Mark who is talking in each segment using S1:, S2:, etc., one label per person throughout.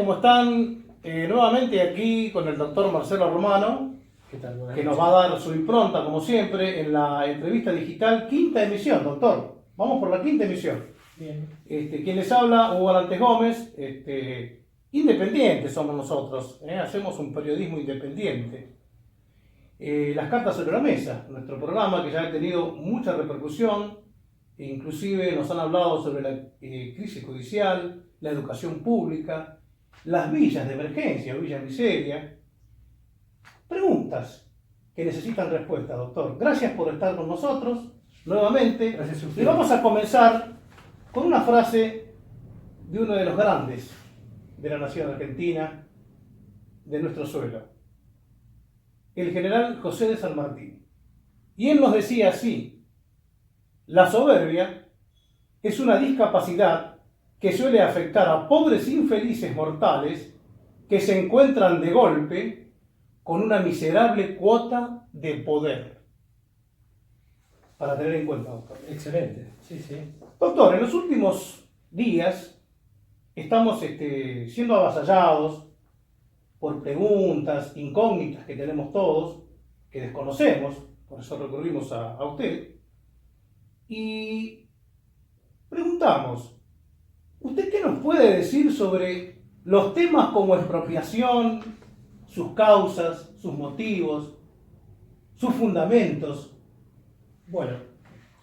S1: ¿cómo están? Nuevamente aquí con el doctor Marcelo Romano,
S2: ¿Qué tal? Buenas
S1: que nos
S2: noches.
S1: va a dar su impronta, como siempre, en la entrevista digital, quinta emisión, doctor. Vamos por la quinta emisión.
S2: Bien.
S1: Quien les habla, Hugo Arantes Gómez, independientes somos nosotros, hacemos un periodismo independiente. Las cartas sobre la mesa, nuestro programa que ya ha tenido mucha repercusión, e inclusive nos han hablado sobre la crisis judicial, la educación pública, las villas de emergencia, villas miseria. Preguntas que necesitan respuesta, doctor. Gracias por estar con nosotros nuevamente.
S2: Gracias a
S1: Y
S2: usted.
S1: vamos a comenzar con una frase de uno de los grandes de la nación argentina, de nuestro suelo, el general José de San Martín. Y él nos decía así: la soberbia es una discapacidad que suele afectar a pobres infelices mortales que se encuentran de golpe con una miserable cuota de poder. Para tener en cuenta, doctor.
S2: Excelente. Sí, sí.
S1: Doctor, en los últimos días estamos siendo avasallados por preguntas, incógnitas que tenemos todos, que desconocemos, por eso recurrimos a usted, y preguntamos: ¿usted qué nos puede decir sobre los temas como expropiación, sus causas, sus motivos, sus fundamentos?
S2: Bueno,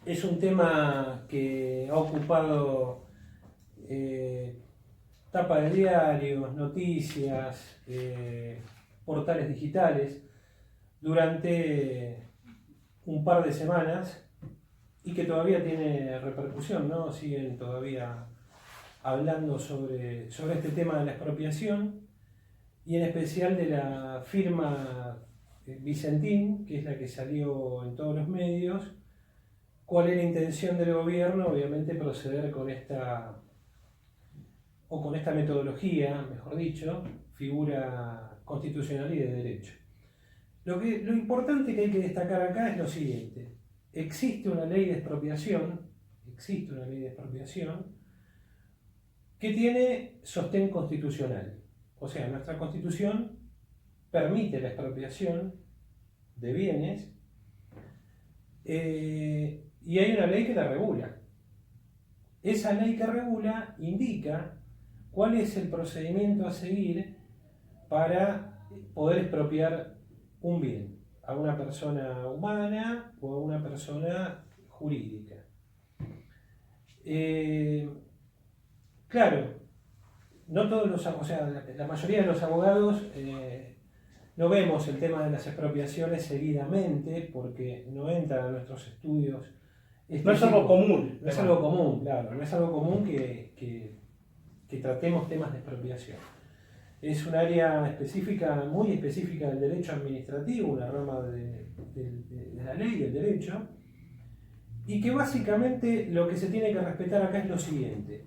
S2: es un tema que ha ocupado tapa de diarios, noticias, portales digitales durante un par de semanas y que todavía tiene repercusión, ¿no? Siguen todavía hablando sobre este tema de la expropiación y en especial de la firma Vicentín, que es la que salió en todos los medios. ¿Cuál es la intención del gobierno? Obviamente proceder con esta metodología, mejor dicho, figura constitucional y de derecho. Lo importante que hay que destacar acá es lo siguiente: existe una ley de expropiación que tiene sostén constitucional. O sea, nuestra Constitución permite la expropiación de bienes y hay una ley que la regula. Esa ley que regula indica cuál es el procedimiento a seguir para poder expropiar un bien a una persona humana o a una persona jurídica. Claro, no todos la mayoría de los abogados no vemos el tema de las expropiaciones seguidamente porque no entra a nuestros estudios.
S1: No es algo común.
S2: No es algo común, claro, no es algo común que tratemos temas de expropiación. Es un área específica, muy específica del derecho administrativo, una rama de la ley del derecho, y que básicamente lo que se tiene que respetar acá es lo siguiente.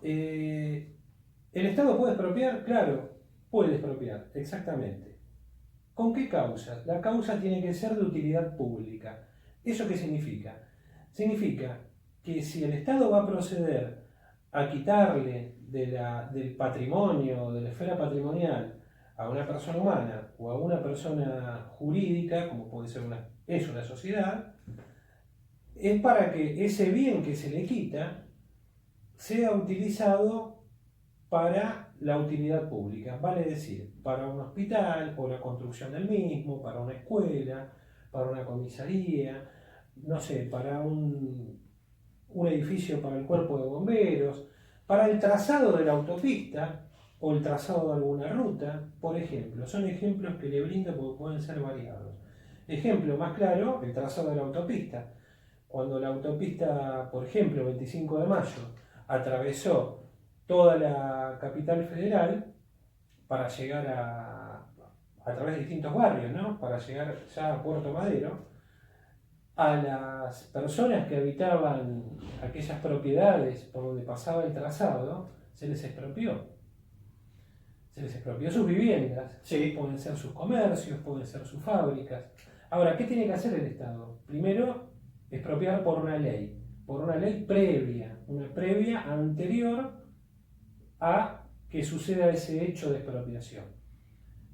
S2: ¿El Estado puede expropiar? Claro, puede expropiar, exactamente. ¿Con qué causa? La causa tiene que ser de utilidad pública. ¿Eso qué significa? Significa que si el Estado va a proceder a quitarle del patrimonio, de la esfera patrimonial, a una persona humana o a una persona jurídica, como puede ser una sociedad, es para que ese bien que se le quita sea utilizado para la utilidad pública, vale decir, para un hospital o la construcción del mismo, para una escuela, para una comisaría, no sé, para un edificio para el cuerpo de bomberos, para el trazado de la autopista o el trazado de alguna ruta, por ejemplo. Son ejemplos que le brindo porque pueden ser variados. Ejemplo más claro, el trazado de la autopista. Cuando la autopista, por ejemplo, 25 de mayo, atravesó toda la capital federal para llegar a través de distintos barrios, ¿no? Para llegar ya a Puerto Madero, a las personas que habitaban aquellas propiedades por donde pasaba el trazado, se les expropió. Se les expropió sus viviendas,
S1: Sí.
S2: pueden ser sus comercios, pueden ser sus fábricas. Ahora, ¿qué tiene que hacer el Estado? Primero, expropiar por una ley previa, una previa anterior a que suceda ese hecho de expropiación.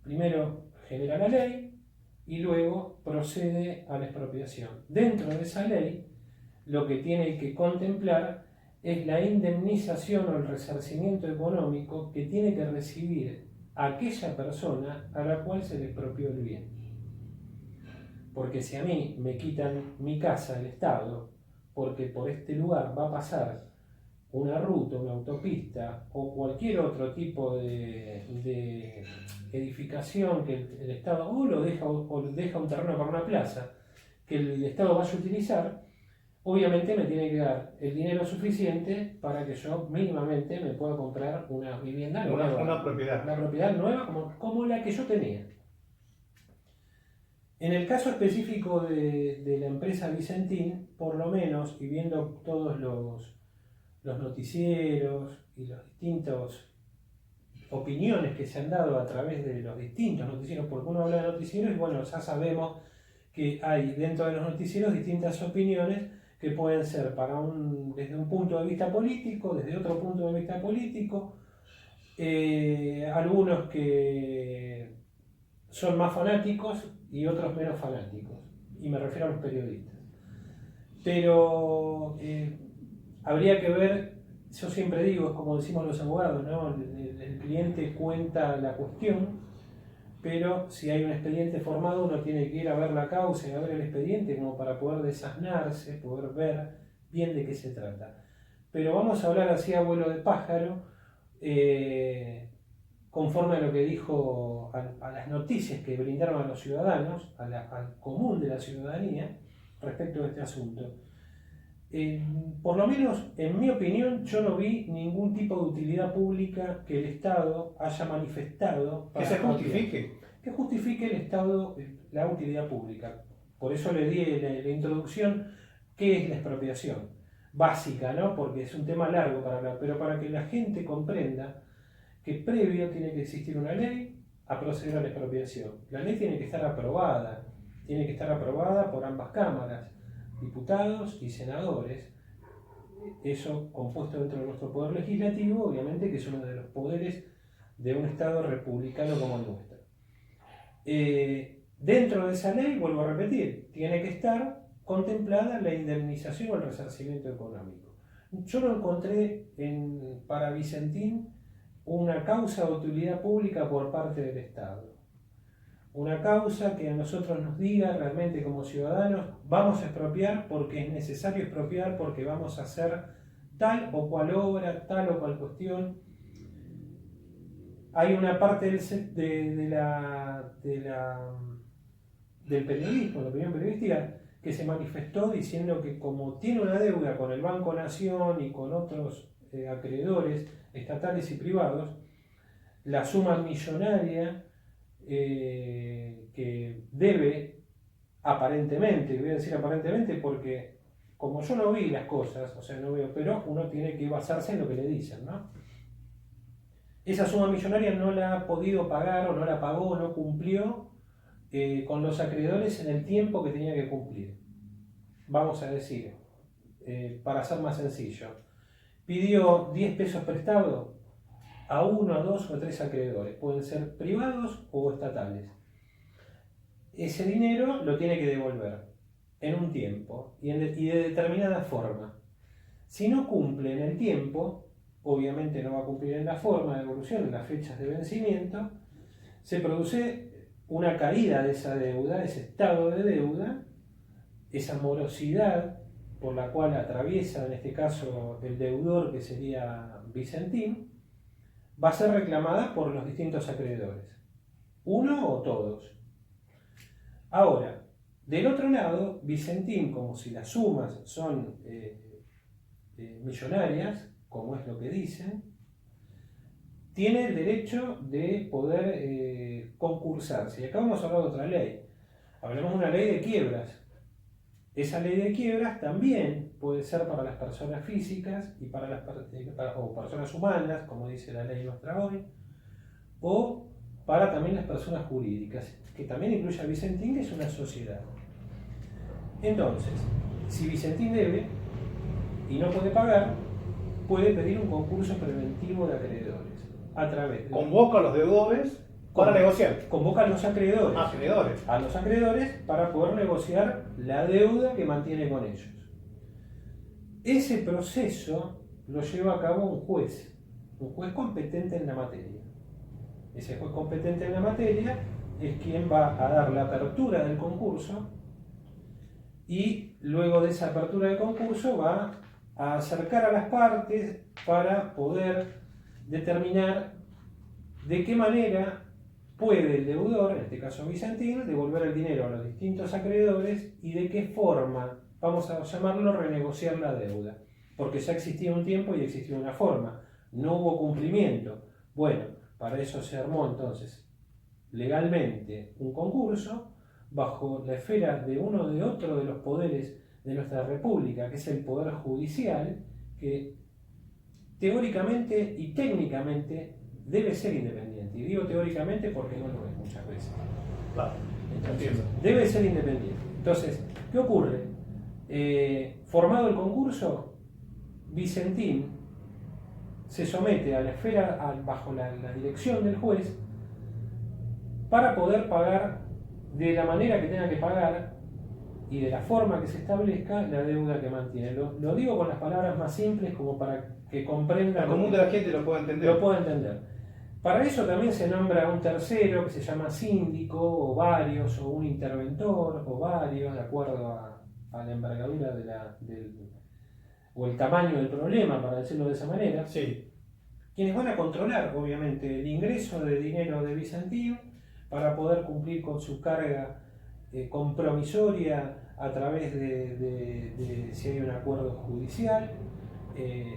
S2: Primero genera la ley y luego procede a la expropiación. Dentro de esa ley, lo que tiene que contemplar es la indemnización o el resarcimiento económico que tiene que recibir aquella persona a la cual se le expropió el bien. Porque si a mí me quitan mi casa, el Estado, porque por este lugar va a pasar una ruta, una autopista o cualquier otro tipo de edificación que el Estado o deja un terreno para una plaza que el Estado vaya a utilizar, obviamente me tiene que dar el dinero suficiente para que yo mínimamente me pueda comprar una vivienda nueva.
S1: Una propiedad.
S2: Una propiedad nueva como la que yo tenía. En el caso específico de la empresa Vicentín, por lo menos, y viendo todos los noticieros y las distintas opiniones que se han dado a través de los distintos noticieros, porque uno habla de noticieros y bueno, ya sabemos que hay dentro de los noticieros distintas opiniones que pueden ser desde un punto de vista político, desde otro punto de vista político, algunos que son más fanáticos y otros menos fanáticos, y me refiero a los periodistas. Pero habría que ver, yo siempre digo, es como decimos los abogados, ¿no? El cliente cuenta la cuestión, pero si hay un expediente formado uno tiene que ir a ver la causa y a ver el expediente como para poder desasnarse, poder ver bien de qué se trata. Pero vamos a hablar así a vuelo de pájaro, conforme a lo que dijo, a las noticias que brindaron a los ciudadanos, al común de la ciudadanía, respecto a este asunto. Por lo menos, en mi opinión, yo no vi ningún tipo de utilidad pública que el Estado haya manifestado
S1: para que se justifique.
S2: Que justifique el Estado la utilidad pública. Por eso le di la introducción, ¿qué es la expropiación? Básica, ¿no? Porque es un tema largo para hablar, pero para que la gente comprenda que previo tiene que existir una ley a proceder a la expropiación. La ley tiene que estar aprobada por ambas cámaras, diputados y senadores, eso compuesto dentro de nuestro poder legislativo, obviamente que es uno de los poderes de un Estado republicano como el nuestro. Dentro de esa ley, vuelvo a repetir, tiene que estar contemplada la indemnización o el resarcimiento económico. Yo no encontré para Vicentín una causa de utilidad pública por parte del Estado. Una causa que a nosotros nos diga realmente como ciudadanos, vamos a expropiar porque es necesario expropiar, porque vamos a hacer tal o cual obra, tal o cual cuestión. Hay una parte del periodismo, la opinión periodística, que se manifestó diciendo que como tiene una deuda con el Banco Nación y con otros acreedores estatales y privados, la suma millonaria que debe aparentemente, voy a decir aparentemente porque como yo no vi las cosas, o sea, no veo, pero uno tiene que basarse en lo que le dicen, ¿no? Esa suma millonaria no la ha podido pagar o no la pagó, no cumplió con los acreedores en el tiempo que tenía que cumplir. Vamos a decir, para ser más sencillo, pidió 10 pesos prestado a 1, a 2 o a 3 acreedores, pueden ser privados o estatales. Ese dinero lo tiene que devolver en un tiempo y de determinada forma. Si no cumple en el tiempo, obviamente no va a cumplir en la forma de devolución, en las fechas de vencimiento, se produce una caída de esa deuda, ese estado de deuda, esa morosidad por la cual atraviesa en este caso el deudor, que sería Vicentín, va a ser reclamada por los distintos acreedores, uno o todos. Ahora, del otro lado, Vicentín, como si las sumas son millonarias, como es lo que dicen, tiene el derecho de poder concursarse. Y acá vamos a hablar de otra ley. Hablamos de una ley de quiebras. Esa ley de quiebras también puede ser para las personas físicas y o personas humanas, como dice la ley nuestra hoy, o para también las personas jurídicas, que también incluye a Vicentín, que es una sociedad. Entonces, si Vicentín debe y no puede pagar, puede pedir un concurso preventivo de acreedores. a través de...
S1: Convoca a los deudores para negociar.
S2: Convoca a los acreedores.
S1: Acreedores.
S2: A los acreedores para poder negociar la deuda que mantiene con ellos. Ese proceso lo lleva a cabo un juez competente en la materia. Ese juez competente en la materia es quien va a dar la apertura del concurso y luego de esa apertura del concurso va a acercar a las partes para poder determinar de qué manera puede el deudor, en este caso Vicentín, devolver el dinero a los distintos acreedores y de qué forma, vamos a llamarlo, renegociar la deuda. Porque ya existía un tiempo y existía una forma. No hubo cumplimiento. Bueno, para eso se armó entonces legalmente un concurso bajo la esfera de uno de otro de los poderes de nuestra república, que es el poder judicial, que teóricamente y técnicamente debe ser independiente. Y digo teóricamente porque no lo es muchas veces.
S1: Claro,
S2: Entonces, debe ser independiente. Entonces, ¿qué ocurre? Formado el concurso, Vicentín se somete a la esfera bajo la dirección del juez para poder pagar de la manera que tenga que pagar y de la forma que se establezca la deuda que mantiene. Lo digo con las palabras más simples como para que comprenda.
S1: El común de la gente lo puede entender.
S2: Lo puede entender. Para eso también se nombra un tercero que se llama síndico o varios o un interventor o varios de acuerdo a la envergadura o el tamaño del problema, para decirlo de esa manera.
S1: Sí.
S2: Quienes van a controlar, obviamente, el ingreso de dinero de Vicentín para poder cumplir con su carga compromisoria a través de si hay un acuerdo judicial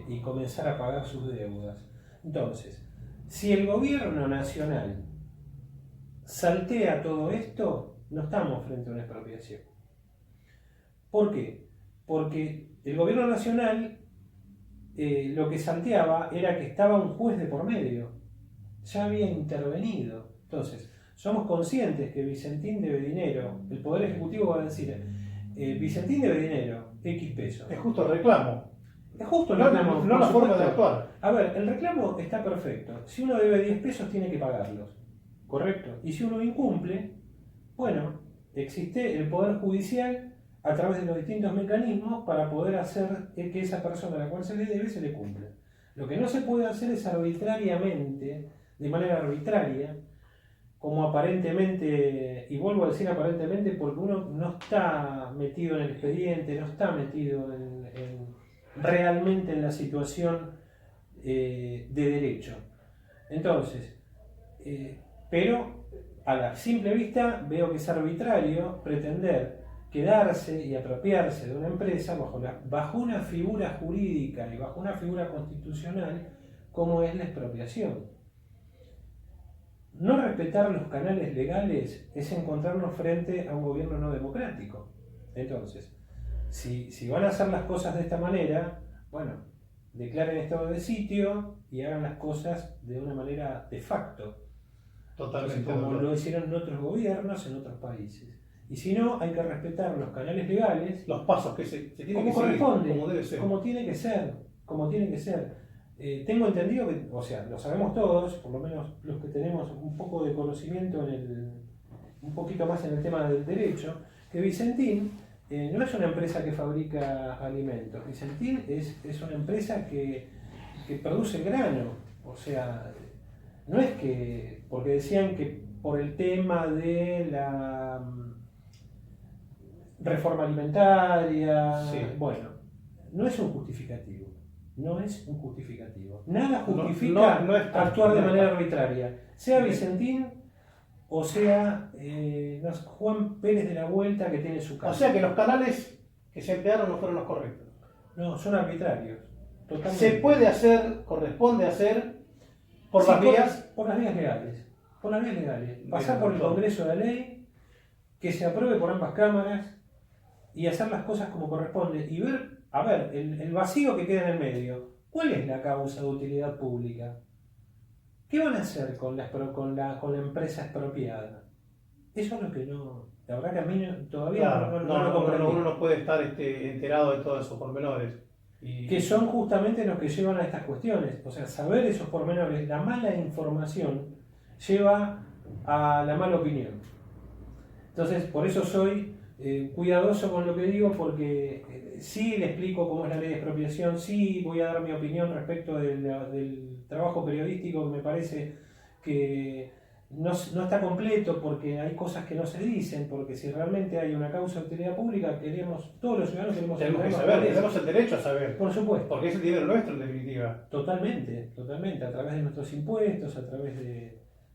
S2: y comenzar a pagar sus deudas. Entonces, si el gobierno nacional saltea todo esto, no estamos frente a una expropiación. ¿Por qué? Porque el gobierno nacional lo que salteaba era que estaba un juez de por medio, ya había intervenido. Entonces, somos conscientes que Vicentín debe dinero, el Poder Ejecutivo va a decir, Vicentín debe dinero, X pesos.
S1: Es justo el reclamo.
S2: Es justo el
S1: No,
S2: reclamo.
S1: no la
S2: por
S1: forma de
S2: supuesto.
S1: actuar.
S2: A ver, el reclamo está perfecto. Si uno debe 10 pesos, tiene que pagarlos. ¿Correcto? Y si uno incumple, bueno, existe el Poder Judicial a través de los distintos mecanismos para poder hacer que esa persona a la cual se le debe se le cumpla. Lo que no se puede hacer es arbitrariamente, de manera arbitraria, como aparentemente, y vuelvo a decir aparentemente porque uno no está metido en el expediente, no está metido realmente en la situación de derecho. Entonces, pero a la simple vista veo que es arbitrario pretender quedarse y apropiarse de una empresa bajo una figura jurídica y bajo una figura constitucional como es la expropiación. No respetar los canales legales es encontrarnos frente a un gobierno no democrático. Entonces, si van a hacer las cosas de esta manera, bueno, declaren estado de sitio y hagan las cosas de una manera de facto.
S1: Totalmente.
S2: Como lo hicieron en otros gobiernos, en otros países. Y si no, hay que respetar los canales legales.
S1: Los pasos que se tienen
S2: como
S1: que seguir,
S2: corresponde,
S1: como debe ser.
S2: como tiene que ser, como tiene que ser. Tengo entendido que, o sea, lo sabemos todos, por lo menos los que tenemos un poco de conocimiento un poquito más en el tema del derecho, que Vicentín no es una empresa que fabrica alimentos. Vicentín es una empresa que produce grano. O sea, no es que, porque decían que por el tema de la reforma alimentaria,
S1: Sí.
S2: bueno, no es un justificativo. No es un justificativo. Nada justifica
S1: no está,
S2: actuar de
S1: no
S2: manera
S1: está.
S2: arbitraria. Sea Vicentín o sea Juan Pérez de la Vuelta que tiene su casa.
S1: O sea que los canales que se emplearon no fueron los correctos.
S2: No, son arbitrarios. Totalmente.
S1: Se puede hacer, corresponde hacer, por
S2: Sí,
S1: las vías.
S2: por las vías legales. Por las vías legales. Pasar
S1: Bien,
S2: por el
S1: doctor.
S2: Congreso de la Ley, que se apruebe por ambas cámaras y hacer las cosas como corresponde. Y ver, a ver, el vacío que queda en el medio. ¿Cuál es la causa de utilidad pública? ¿Qué van a hacer con la empresa expropiada? Eso es lo que no. La verdad que a mí todavía
S1: Claro,
S2: no lo comprendí.
S1: uno no puede estar enterado de todos esos pormenores.
S2: que son justamente los que llevan a estas cuestiones. O sea, saber esos pormenores, la mala información lleva a la mala opinión. Entonces, por eso soy cuidadoso con lo que digo, porque sí le explico cómo es la ley de expropiación, sí voy a dar mi opinión respecto del trabajo periodístico, que me parece que no está completo, porque hay cosas que no se dicen, porque si realmente hay una causa de utilidad pública, todos los ciudadanos
S1: tenemos que saber, tenemos el derecho a saber.
S2: Por supuesto.
S1: Porque es el dinero nuestro, en definitiva.
S2: Totalmente, a través de nuestros impuestos, a través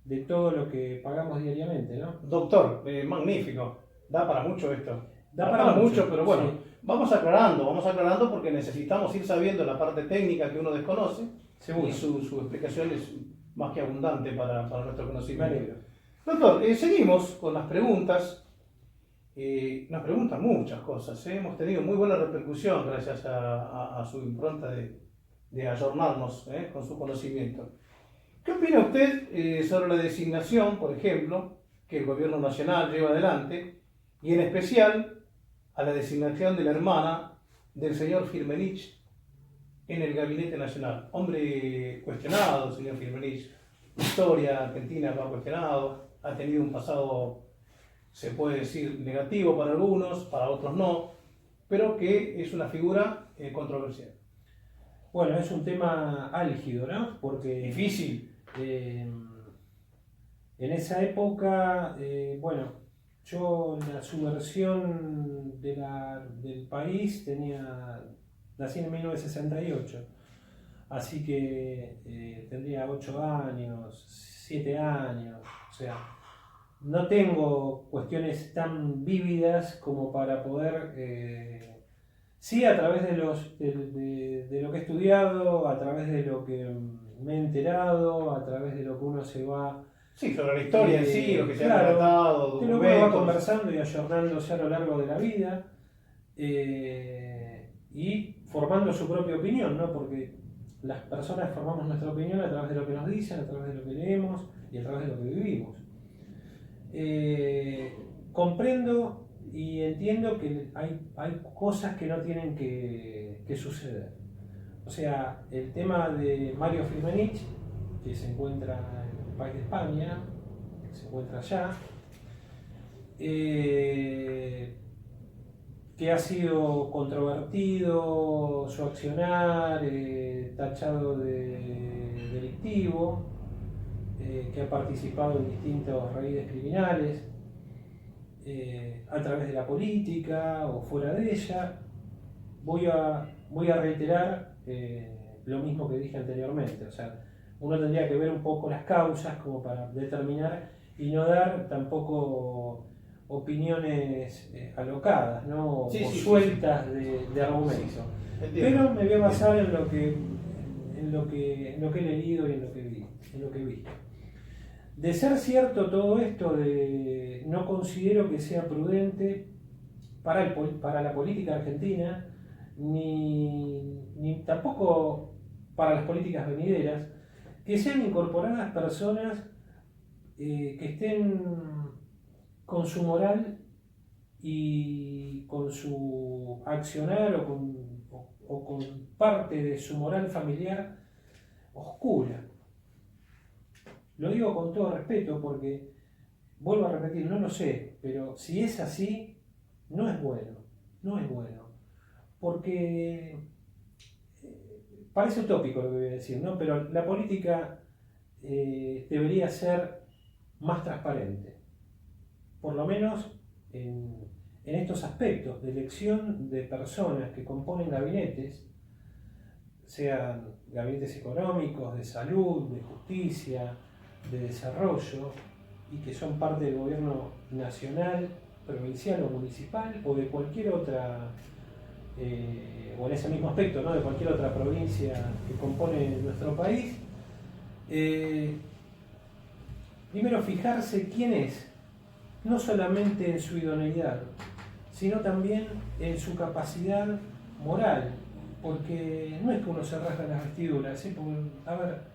S2: de todo lo que pagamos diariamente, ¿no?
S1: Doctor, magnífico. Da para mucho esto.
S2: Da para mucho,
S1: pero bueno,
S2: sí.
S1: vamos aclarando porque necesitamos ir sabiendo la parte técnica que uno desconoce.
S2: Seguro.
S1: Y su explicación es más que abundante para nuestro conocimiento.
S2: Vale.
S1: Doctor, seguimos con las preguntas. Nos preguntan muchas cosas. Hemos tenido muy buena repercusión gracias a su impronta de ayornarnos con su conocimiento. ¿Qué opina usted sobre la designación, por ejemplo, que el gobierno nacional lleva adelante, y en especial a la designación de la hermana del señor Firmenich en el Gabinete Nacional? Hombre cuestionado, señor Firmenich. Historia argentina lo ha cuestionado, ha tenido un pasado, se puede decir, negativo para algunos, para otros no, pero que es una figura controversial.
S2: Bueno, es un tema álgido, ¿no? Porque
S1: Difícil.
S2: En esa época, bueno, yo la subversión del país nací en 1968, así que tendría 8 años, 7 años, o sea, no tengo cuestiones tan vívidas como para poder, sí, a través de lo que he estudiado, a través de lo que me he enterado, a través de lo que uno se va...
S1: Sí, sobre la historia en sí, lo que se ha
S2: claro,
S1: tratado,
S2: que uno
S1: documentos.
S2: va conversando y ayornándose a lo largo de la vida y formando su propia opinión, ¿no? Porque las personas formamos nuestra opinión a través de lo que nos dicen, a través de lo que leemos y a través de lo que vivimos. Comprendo y entiendo que hay cosas que no tienen que suceder. O sea, el tema de Mario Firmenich, que se encuentra en el país de España, que se encuentra allá, que ha sido controvertido su accionar, tachado de delictivo, que ha participado en distintos raíces criminales, a través de la política o fuera de ella. Voy a reiterar lo mismo que dije anteriormente. O sea, uno tendría que ver un poco las causas como para determinar y no dar tampoco opiniones alocadas, ¿no?
S1: Sí,
S2: o
S1: sí,
S2: sueltas
S1: sí.
S2: de argumentos.
S1: Sí,
S2: pero me voy a basar en lo que he leído y en lo que he visto. De ser cierto todo esto, no considero que sea prudente para la política argentina, ni tampoco para las políticas venideras, que sean incorporadas personas que estén con su moral y con su accionar o con parte de su moral familiar oscura. Lo digo con todo respeto porque, vuelvo a repetir, no lo sé, pero si es así, no es bueno, porque parece utópico lo que voy a decir, ¿no? Pero la política debería ser más transparente, por lo menos en estos aspectos de elección de personas que componen gabinetes, sean gabinetes económicos, de salud, de justicia, de desarrollo, y que son parte del gobierno nacional, provincial o municipal, o de cualquier otra, o en ese mismo aspecto, ¿no? De cualquier otra provincia que compone nuestro país. Primero fijarse quién es, no solamente en su idoneidad, sino también en su capacidad moral, porque no es que uno se rasga las vestiduras, ¿sí? Porque, a ver,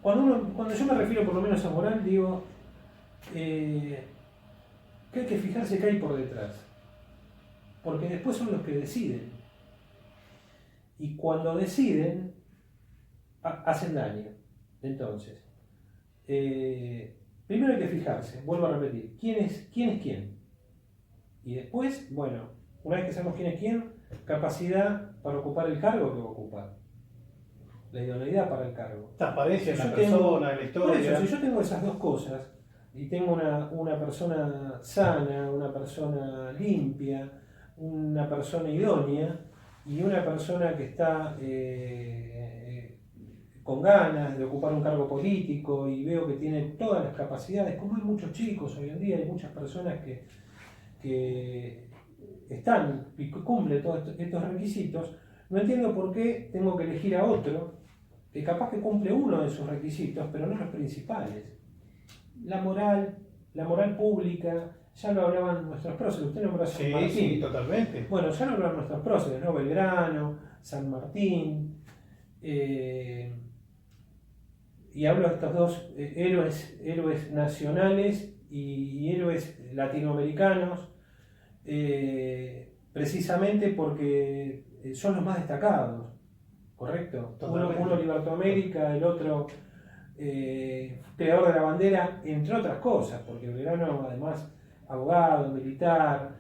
S2: cuando yo me refiero por lo menos a moral, digo que hay que fijarse qué hay por detrás, porque después son los que deciden. Y cuando deciden, hacen daño. Entonces, primero hay que fijarse, vuelvo a repetir, ¿quién es quién? Y después, bueno, una vez que sabemos quién es quién, capacidad para ocupar el cargo que va a ocupar. La idoneidad para el cargo.
S1: Transparencia en
S2: Si
S1: la
S2: yo
S1: persona, en la
S2: Por
S1: historia.
S2: eso, si yo tengo esas dos cosas, y tengo una persona sana, una persona limpia, una persona idónea, y una persona que está con ganas de ocupar un cargo político, y veo que tiene todas las capacidades, como hay muchos chicos hoy en día, hay muchas personas que están y cumplen todos estos requisitos, no entiendo por qué tengo que elegir a otro que capaz que cumple uno de esos requisitos, pero no los principales. La moral pública, ya lo hablaban nuestros próceres, usted nombró a San Martín.
S1: Sí, totalmente.
S2: Bueno, ya lo hablaban nuestros próceres, ¿no? Belgrano, San Martín, y hablo de estos dos héroes nacionales y héroes latinoamericanos, precisamente porque son los más destacados, ¿correcto? Uno libertó América, el otro creador de la bandera, entre otras cosas, porque Belgrano además abogado, militar,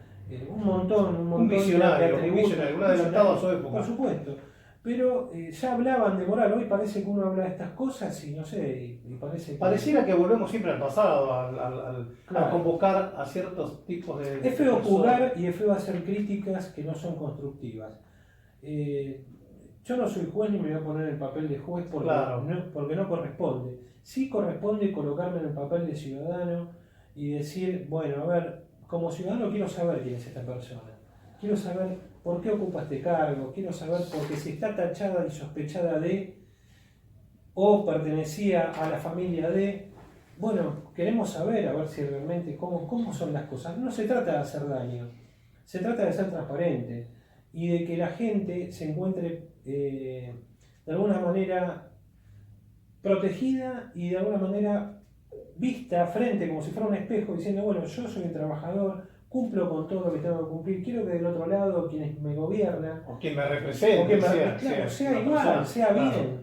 S2: un montón
S1: un visionario, un adelantado a su época.
S2: Por supuesto. Pero ya hablaban de moral, hoy parece que uno habla de estas cosas y no sé, y parece que...
S1: Pareciera que volvemos siempre al pasado,
S2: Claro.
S1: a convocar a ciertos tipos de...
S2: Es feo jugar y es feo hacer críticas que no son constructivas. Yo no soy juez ni me voy a poner en el papel de juez porque,
S1: Claro.
S2: porque no corresponde. Sí corresponde colocarme en el papel de ciudadano y decir, bueno, a ver, como ciudadano quiero saber quién es esta persona. Quiero saber por qué ocupa este cargo, quiero saber por qué si está tachada y sospechada de, o pertenecía a la familia de. Bueno, queremos saber, a ver si realmente cómo son las cosas. No se trata de hacer daño, se trata de ser transparente y de que la gente se encuentre de alguna manera protegida y de alguna manera vista frente como si fuera un espejo diciendo, bueno, yo soy un trabajador, cumplo con todo lo que tengo que cumplir, quiero que del otro lado quienes me gobiernan
S1: o quien me represente,
S2: o quien sea igual,
S1: persona,
S2: sea
S1: claro.
S2: bien.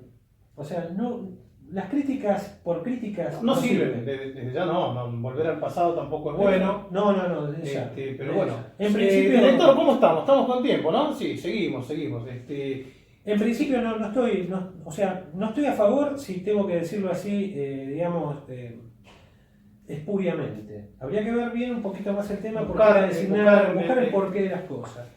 S2: O sea, no, las críticas por críticas
S1: no sirven, desde ya no, volver al pasado tampoco es bueno.
S2: No, desde ya.
S1: Pero bueno,
S2: en principio,
S1: director, ¿cómo estamos? Estamos con tiempo, ¿no? Sí, seguimos.
S2: En principio no estoy a favor, si tengo que decirlo así, digamos, espuriamente. Habría que ver bien un poquito más el tema, buscar el porqué de las cosas.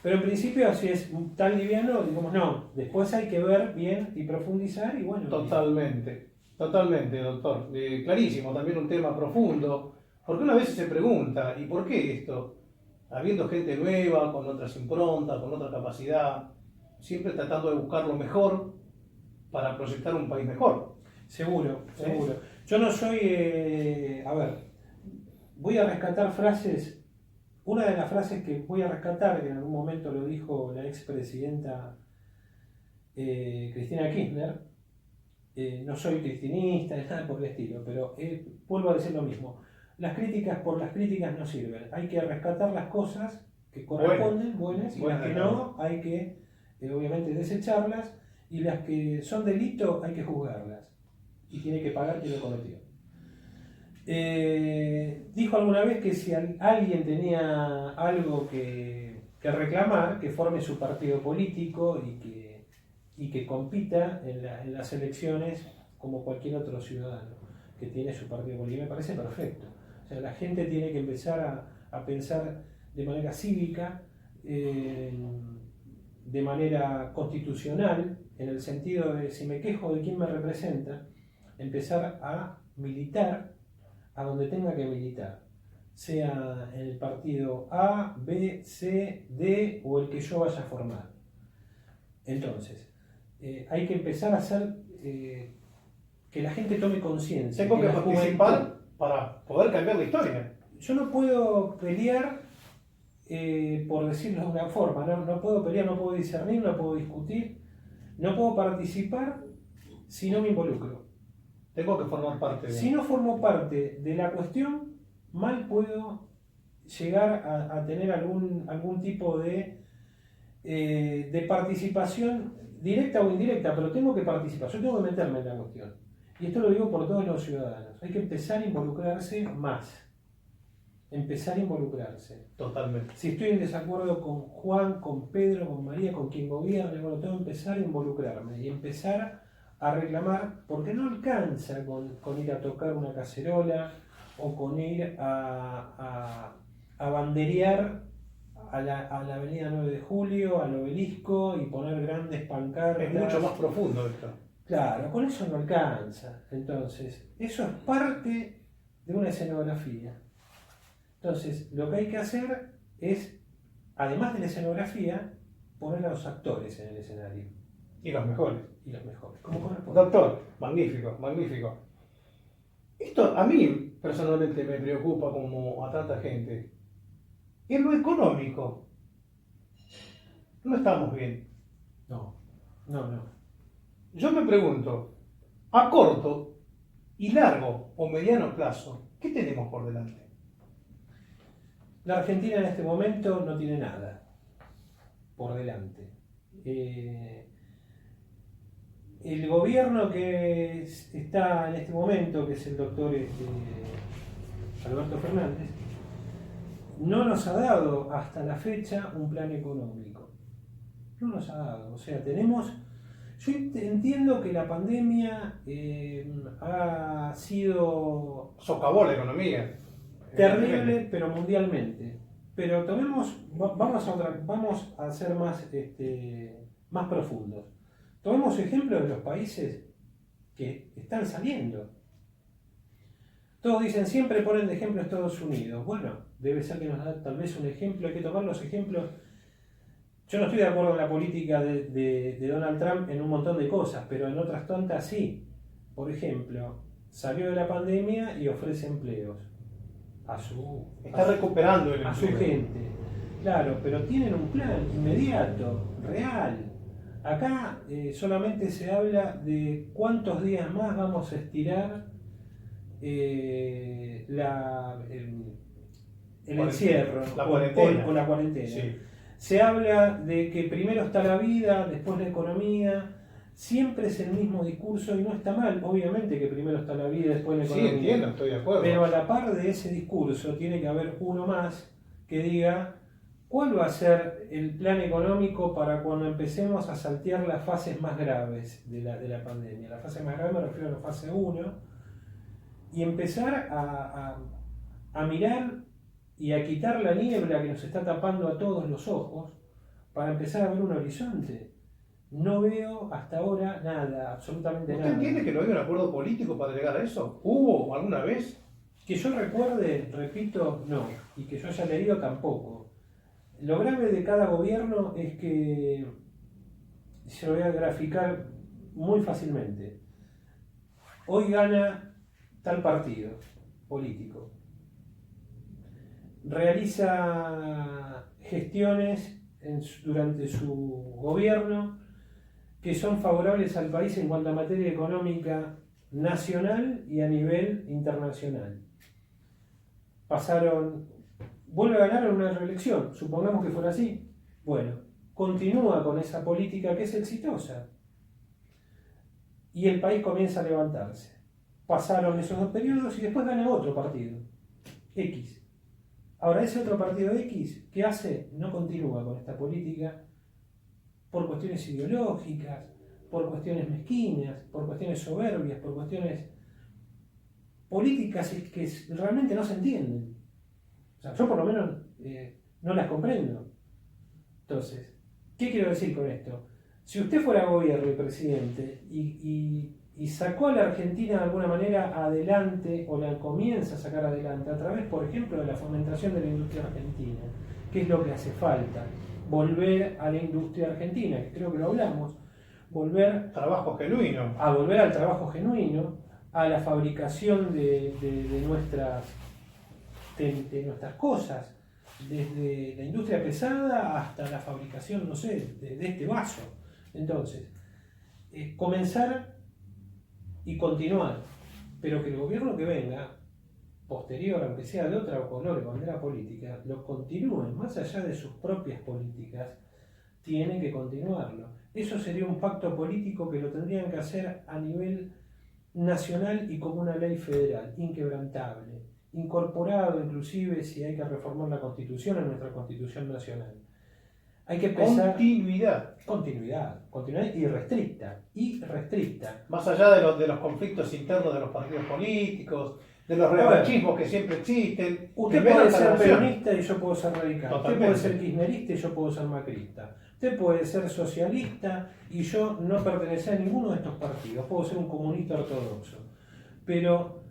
S2: Pero en principio, si es tan liviano, digamos, no. Después hay que ver bien y profundizar y bueno.
S1: Totalmente, doctor. Clarísimo, también un tema profundo. Porque una vez se pregunta, ¿y por qué esto? Habiendo gente nueva, con otras improntas, con otra capacidad, siempre tratando de buscar lo mejor para proyectar un país mejor.
S2: Seguro. Yo no soy, voy a rescatar frases. Una de las frases que voy a rescatar, que en algún momento lo dijo la expresidenta Cristina Kirchner, no soy cristinista, nada por el estilo, pero vuelvo a decir lo mismo. Las críticas por las críticas no sirven. Hay que rescatar las cosas que corresponden, buenas, y las que no, hay que obviamente desecharlas, y las que son delito hay que juzgarlas. Y tiene que pagar quien lo cometió. Dijo alguna vez que si alguien tenía algo que reclamar, que forme su partido político y que compita en las elecciones como cualquier otro ciudadano que tiene su partido político. Me parece perfecto. O sea, la gente tiene que empezar a pensar de manera cívica, de manera constitucional, en el sentido de si me quejo de quién me representa, empezar a militar a donde tenga que militar, sea en el partido A, B, C, D o el que yo vaya a formar. Entonces, hay que empezar a hacer que la gente tome conciencia.
S1: Tengo que participar para poder cambiar la historia.
S2: Yo no puedo pelear, por decirlo de una forma, no puedo pelear, no puedo discernir, no puedo discutir, no puedo participar si no me involucro.
S1: Tengo que formar parte de...
S2: Si no formo parte de la cuestión, mal puedo llegar a tener algún tipo de de participación directa o indirecta, pero tengo que participar, yo tengo que meterme en la cuestión. Y esto lo digo por todos los ciudadanos. Hay que empezar a involucrarse más. Empezar a involucrarse.
S1: Totalmente.
S2: Si estoy en desacuerdo con Juan, con Pedro, con María, con quien gobierne, bueno, tengo que empezar a involucrarme y empezar a reclamar, porque no alcanza con ir a tocar una cacerola o con ir a banderear a la avenida 9 de Julio, al obelisco y poner grandes pancartas.
S1: Es mucho más profundo esto.
S2: Claro, con eso no alcanza. Entonces, eso es parte de una escenografía. Entonces, lo que hay que hacer es, además de la escenografía, poner a los actores en el escenario.
S1: Y los mejores.
S2: Y los mejores. Como corresponde.
S1: Doctor, magnífico, magnífico. Esto a mí personalmente me preocupa como a tanta gente. En lo económico, no estamos bien.
S2: No.
S1: Yo me pregunto, a corto y largo o mediano plazo, ¿qué tenemos por delante?
S2: La Argentina en este momento no tiene nada por delante. El gobierno que está en este momento, que es el doctor Alberto Fernández, no nos ha dado hasta la fecha un plan económico. No nos ha dado. O sea, tenemos... Yo entiendo que la pandemia ha sido...
S1: Socavó la economía.
S2: terrible, pero mundialmente. Pero vamos a ser más profundos. Tomemos ejemplos de los países que están saliendo. Todos dicen, siempre ponen de ejemplo a Estados Unidos. Bueno, debe ser que nos da tal vez un ejemplo, hay que tomar los ejemplos. Yo no estoy de acuerdo en la política de Donald Trump en un montón de cosas, pero en otras tantas sí. Por ejemplo, salió de la pandemia y ofrece empleos
S1: Está recuperando el
S2: a su
S1: empleo.
S2: gente. Claro, pero tienen un plan inmediato, real. Acá solamente se habla de cuántos días más vamos a estirar el encierro
S1: la cuarentena.
S2: o la cuarentena.
S1: Sí.
S2: Se habla de que primero está la vida, después la economía. Siempre es el mismo discurso y no está mal. Obviamente que primero está la vida, después la economía.
S1: Sí, entiendo, estoy de acuerdo.
S2: Pero a la par de ese discurso tiene que haber uno más que diga cuál va a ser el plan económico para cuando empecemos a saltear las fases más graves de la pandemia. La fase más grave me refiero a la fase 1 y empezar a mirar y a quitar la niebla que nos está tapando a todos los ojos para empezar a ver un horizonte. No veo hasta ahora nada, absolutamente
S1: ¿Usted
S2: nada.
S1: entiende que no hay un acuerdo político para llegar a eso? ¿Hubo alguna vez?
S2: Que yo recuerde, repito, no. Y que yo haya leído tampoco. Lo grave de cada gobierno es que, se lo voy a graficar muy fácilmente. Hoy gana tal partido político. Realiza gestiones durante su gobierno que son favorables al país en cuanto a materia económica nacional y a nivel internacional. Vuelve a ganar en una reelección, supongamos que fuera así. Bueno, continúa con esa política que es exitosa. Y el país comienza a levantarse. Pasaron esos 2 periodos y después gana otro partido, X. Ahora, ese otro partido X, ¿qué hace? No continúa con esta política por cuestiones ideológicas, por cuestiones mezquinas, por cuestiones soberbias, por cuestiones políticas que realmente no se entienden. O sea, yo por lo menos no las comprendo. Entonces, ¿qué quiero decir con esto? Si usted fuera gobierno y presidente y sacó a la Argentina de alguna manera adelante o la comienza a sacar adelante a través, por ejemplo, de la fomentación de la industria argentina, ¿qué es lo que hace falta? Volver a la industria argentina, que creo que lo hablamos,
S1: Trabajo genuino.
S2: a volver al trabajo genuino, a la fabricación de nuestras cosas, desde la industria pesada hasta la fabricación, no sé, de este vaso. Entonces, comenzar y continuar, pero que el gobierno que venga, posterior, aunque sea de otra color o bandera política, lo continúen, más allá de sus propias políticas, tiene que continuarlo. Eso sería un pacto político que lo tendrían que hacer a nivel nacional y como una ley federal, inquebrantable, incorporado inclusive si hay que reformar la Constitución en nuestra Constitución nacional. Hay que pensar continuidad y restricta.
S1: Más allá de los conflictos internos de los partidos políticos, de los revanchismos que siempre existen.
S2: Usted puede ser peronista y yo puedo ser radical.
S1: Totalmente.
S2: Usted puede ser kirchnerista y yo puedo ser macrista. Usted puede ser socialista y yo no pertenecer a ninguno de estos partidos. Puedo ser un comunista ortodoxo. Pero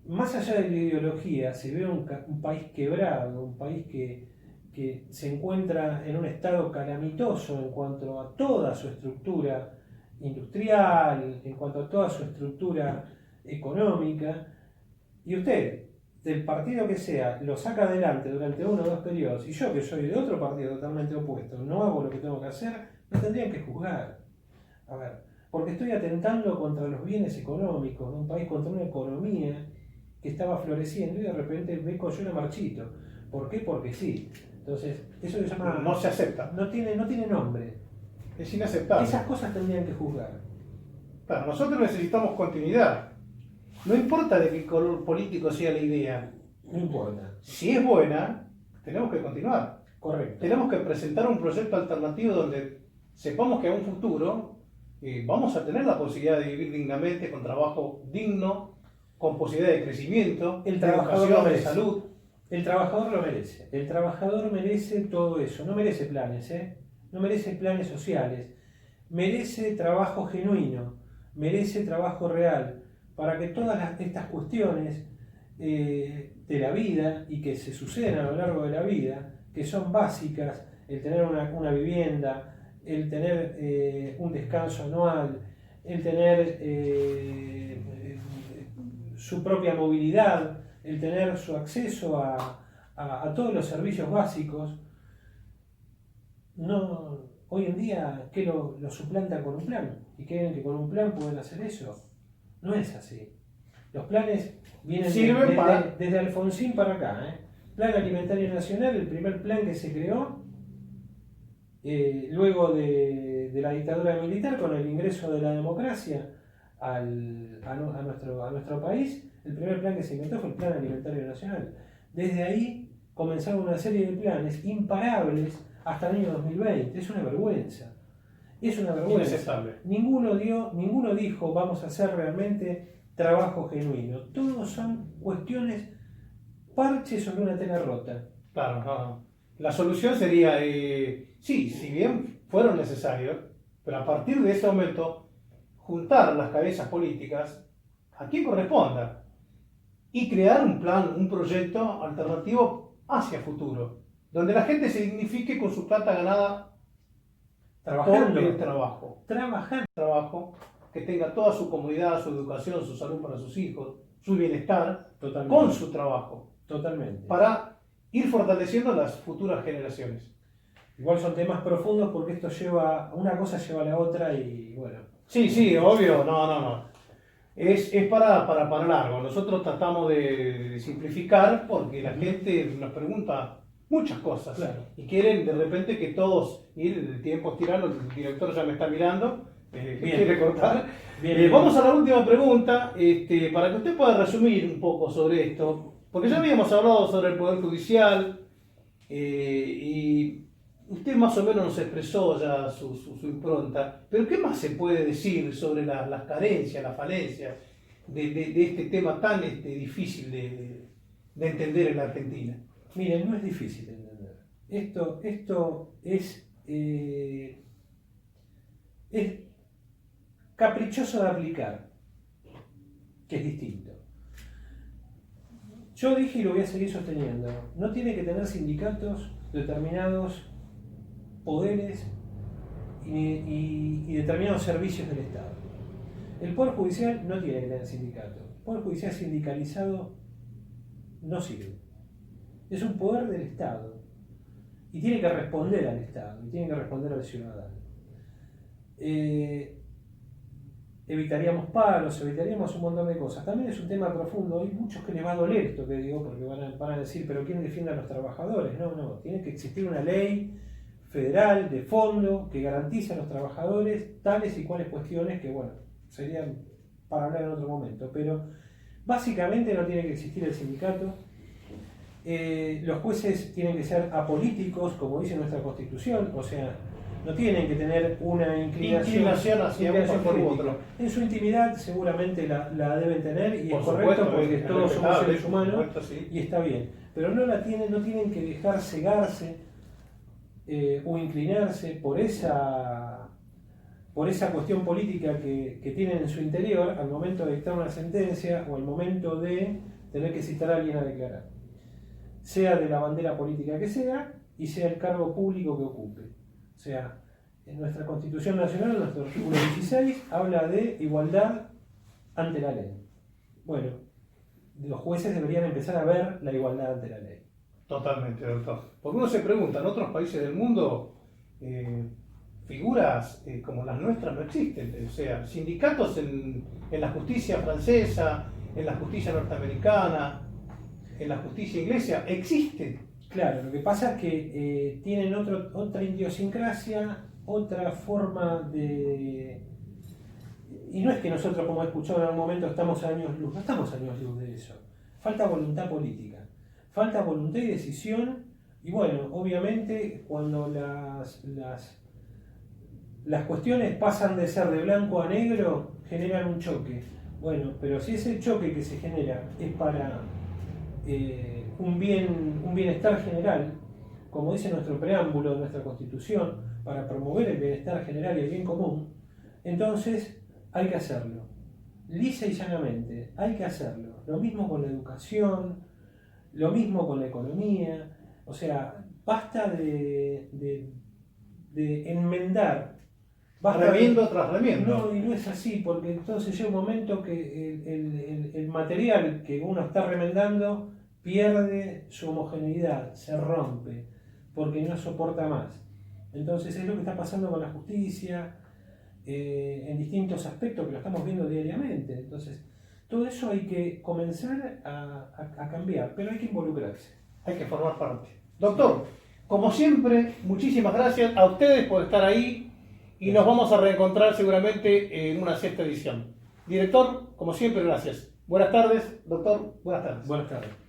S2: más allá de la ideología, se ve un país quebrado, un país que se encuentra en un estado calamitoso en cuanto a toda su estructura industrial, en cuanto a toda su estructura económica, y usted, del partido que sea, lo saca adelante durante 1 o 2 periodos, y yo que soy de otro partido totalmente opuesto, no hago lo que tengo que hacer, me tendrían que juzgar. A ver, porque estoy atentando contra los bienes económicos de un país, contra una economía que estaba floreciendo y de repente vengo yo y la marchito. ¿Por qué? Porque sí. Entonces, eso se llama...
S1: No se acepta.
S2: No tiene nombre.
S1: Es inaceptable.
S2: Esas cosas tendrían que juzgar.
S1: Claro, nosotros necesitamos continuidad. No importa de qué color político sea la idea.
S2: No importa.
S1: Si es buena, tenemos que continuar.
S2: Correcto.
S1: Tenemos que presentar un proyecto alternativo donde sepamos que a un futuro vamos a tener la posibilidad de vivir dignamente, con trabajo digno, con posibilidad de crecimiento,
S2: El
S1: de
S2: trabajador
S1: educación,
S2: lo
S1: de
S2: merece.
S1: salud.
S2: El trabajador lo merece. El trabajador merece todo eso. No merece planes, No merece planes sociales. Merece trabajo genuino. Merece trabajo real. Para que todas estas cuestiones de la vida y que se suceden a lo largo de la vida, que son básicas, el tener una vivienda, el tener un descanso anual, el tener su propia movilidad, el tener su acceso a todos los servicios básicos, no, hoy en día, ¿qué lo suplantan con un plan? ¿Y creen que con un plan pueden hacer eso? No es así. Los planes vienen desde Alfonsín para acá. Plan Alimentario Nacional, el primer plan que se creó luego de la dictadura militar, con el ingreso de la democracia a nuestro país. El primer plan que se inventó fue el Plan Alimentario Nacional. Desde ahí comenzaron una serie de planes imparables hasta el año 2020. Es una vergüenza. Es una vergüenza.
S1: Inaceptable.
S2: Ninguno dijo vamos a hacer realmente trabajo genuino. Todos son cuestiones, parches sobre una tela rota.
S1: Claro, no. La solución sería, sí, si bien fueron necesarios, pero a partir de ese momento, juntar las cabezas políticas a quien corresponda y crear un plan, un proyecto alternativo hacia futuro, donde la gente se dignifique con su plata ganada
S2: Trabajando.
S1: por el trabajo.
S2: Trabajando.
S1: Que tenga toda su comodidad, su educación, su salud para sus hijos, su bienestar,
S2: Totalmente.
S1: con su trabajo.
S2: Totalmente.
S1: Para ir fortaleciendo las futuras generaciones.
S2: Igual son temas profundos porque esto una cosa lleva a la otra y bueno.
S1: Sí, obvio, no. Es para largo. Nosotros tratamos de simplificar porque la gente nos pregunta muchas cosas.
S2: Claro.
S1: Y quieren de repente que todos, y el tiempo es tirano, el director ya me está mirando, quiere cortar.
S2: Bien.
S1: Vamos a la última pregunta, para que usted pueda resumir un poco sobre esto, porque ya habíamos hablado sobre el Poder Judicial, y usted más o menos nos expresó ya su impronta, pero ¿qué más se puede decir sobre las carencias, las falencias de este tema tan difícil de entender en la Argentina?
S2: Miren, no es difícil de entender. Esto es caprichoso de aplicar, que es distinto. Yo dije y lo voy a seguir sosteniendo, no tiene que tener sindicatos determinados poderes y determinados servicios del Estado. El Poder Judicial no tiene que tener sindicato. El Poder Judicial sindicalizado no sirve. Es un poder del Estado y tiene que responder al Estado y tiene que responder al ciudadano. Evitaríamos paros, evitaríamos un montón de cosas. También es un tema profundo. Hay muchos que les va a doler esto que digo, porque van a decir, pero ¿quién defiende a los trabajadores? No, tiene que existir una ley federal, de fondo, que garantice a los trabajadores tales y cuales cuestiones que, bueno, serían para hablar en otro momento. Pero básicamente no tiene que existir el sindicato. Los jueces tienen que ser apolíticos, como dice nuestra Constitución, o sea, no tienen que tener una inclinación
S1: hacia un partido u
S2: política.
S1: otro.
S2: En su intimidad seguramente la deben tener y
S1: Por
S2: es correcto
S1: supuesto,
S2: porque
S1: es
S2: todos somos
S1: respetable,
S2: seres humanos
S1: por supuesto, sí.
S2: y está bien. Pero no tienen que dejar cegarse o inclinarse por esa cuestión política que tienen en su interior al momento de dictar una sentencia o al momento de tener que citar a alguien a declarar. Sea de la bandera política que sea y sea el cargo público que ocupe. O sea, en nuestra Constitución Nacional, en nuestro artículo 16, habla de igualdad ante la ley. Bueno, los jueces deberían empezar a ver la igualdad ante la ley.
S1: Totalmente, doctor. Porque uno se pregunta, en otros países del mundo, figuras como las nuestras no existen. O sea, sindicatos en la justicia francesa, en la justicia norteamericana, en la justicia inglesa, existen.
S2: Claro, lo que pasa es que tienen otra idiosincrasia, otra forma de... Y no es que nosotros, como he escuchado en algún momento, estamos a años luz, no estamos a años luz de eso. Falta voluntad política, falta voluntad y decisión, y bueno, obviamente cuando las cuestiones pasan de ser de blanco a negro, generan un choque. Bueno, pero si ese choque que se genera es para un bienestar general, como dice nuestro preámbulo de nuestra Constitución, para promover el bienestar general y el bien común, entonces hay que hacerlo. Lisa y llanamente, hay que hacerlo. Lo mismo con la educación, lo mismo con la economía. O sea, basta de enmendar.
S1: Remiendo tras remiendo.
S2: No, y no es así, porque entonces llega un momento que el material que uno está remendando pierde su homogeneidad, se rompe, porque no soporta más. Entonces es lo que está pasando con la justicia, en distintos aspectos que lo estamos viendo diariamente. Entonces, todo eso hay que comenzar a cambiar, pero hay que involucrarse.
S1: Hay que formar parte. Doctor, como siempre, muchísimas gracias a ustedes por estar ahí y nos vamos a reencontrar seguramente en una sexta edición. Director, como siempre, gracias. Buenas tardes, doctor. Buenas tardes.
S2: Buenas tardes.